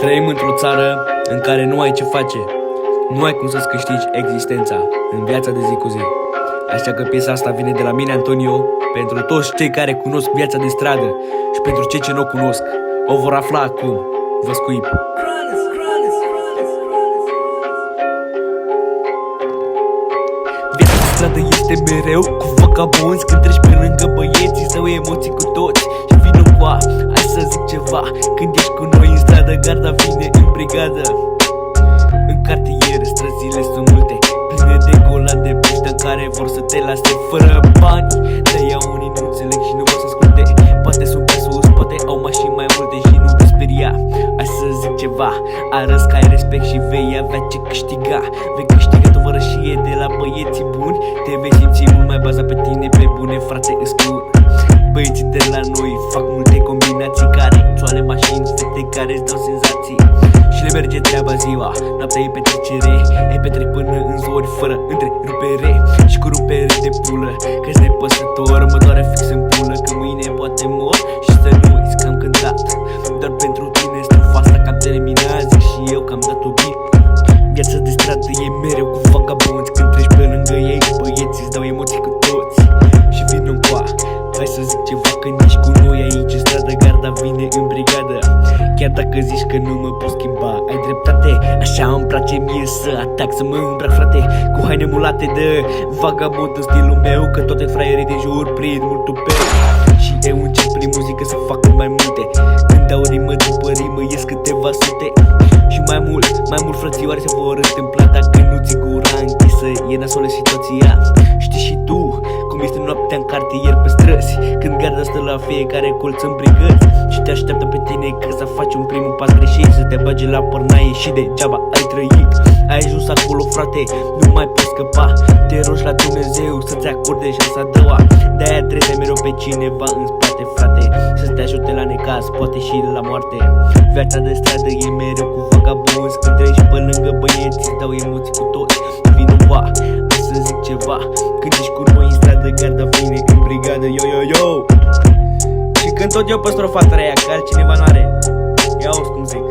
Trăim într-o țară în care nu ai ce face, nu ai cum să-ți câștigi existența în viața de zi cu zi. Așa că piesa asta vine de la mine, Antonio, pentru toți cei care cunosc viața de stradă și pentru cei ce nu o cunosc. O vor afla acum. Vă scuip. Viața de stradă este mereu cu vagabonzi. Când treci pe lângă băieți, îți dau emoții cu toți. Și vin încoa, hai să zic ceva. Când ești cu noi în stradă, garda vine în brigadă. În cartier, străzile sunt multe, pline de gola de buștă care vor să te lase fără bani. De-aia unii nu înțeleg și nu vor să asculte. Poate sunt pe sus, poate au mașini mai multe și nu te speria. Hai să zic ceva, arăți că ai respect și vei avea ce câștiga. Vei câștiga tovărășie de la băieții buni. Te vei simți mult mai bazat pe tine, pe bune, frate, îți spun. Băieții de la noi fac multe combinații, care țoale, mașini, fete care îți dau senzații. Și le merge treaba ziua, noaptea e petrecere. Ei petrec până în zori fără întrerupere și cu rupere de pulă. Că-s nepăsător, mă doare fix în pulă, că mâine poate mor. Și să nu uiți că am cântat doar pentru tine strofa asta, că am terminat, zic și eu că am dat un beat. Viața de stradă e mereu cu vagabonzi. Când treci pe lângă ei, băieți îți dau emoții cu toți. Și vin încoa, hai să zic ceva. Când ești cu noi aici în stradă, garda vine în brigadă. Chiar dacă zici că nu mă pot schimba, ai dreptate. Așa îmi place mie să atac, să mă îmbrac, frate, cu haine mulate de vagabond în stilul meu. Că toate fraierii din jur prind mult tupeu. Și eu încep prin muzică să fac mai multe. Când dau rimă după rimă, ies câteva sute. Și mai mult frățioare se vor întâmpla dacă nu ți gura închisă. E nasolă situația, știi și tu cum este noaptea în cartier pe străzi. Când garda stă la fiecare colț în brigăți și te așteaptă pe tine că să faci un primul pas greșit, să te bage la pornaie și degeaba ai trăit. Ai ajuns acolo, frate, nu mai poți scăpa. Te rogi la Dumnezeu să-ți acorde șansa a doua. De-aia trebuie să mereu pe cineva în spate, frate, să te ajute la necaz, poate și la moarte. Viața de stradă e mereu cu vagabonzi. Când treci pe lângă băieți, îți dau emoții cu toți. Vin încoa, hai să zic ceva. Când ești cu noi în stradă, garda vine în brigadă. Yo, yo, yo. Și când tot eu pe strofa treia, că altcineva n-are, ia auzi cum zic.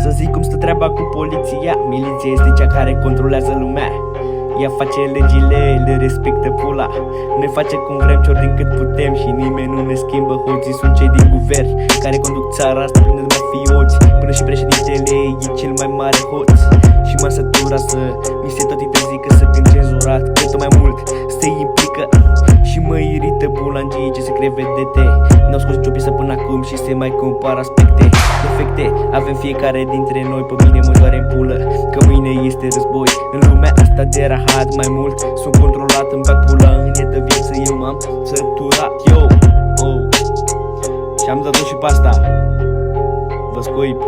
Să zic cum stă treaba cu poliția. Miliția este cea care controlează lumea. Ea face legile, le respectă pula. Noi facem cum vrem, cior din cât putem și nimeni nu ne schimbă. Hoții sunt cei din guvern care conduc țara asta plină de mafioți. Până și președintele e cel mai mare hoț. Și m-a săturat să mi se tot interzică să cânt cenzurat, că tot mai mult se implică. Și mă irită bulangii ce se crede vedete. N-au scos nicio piesă până acum și se mai compară aspecte. Defecte avem fiecare dintre noi, pe mine mă doare în pulă, că mâine este război. În lumea asta de rahat mai mult sunt controlat, îmi bag pula în ea de viață, eu m-am săturat, yo, oh. Și am dat-o și pe asta. Vă scuip.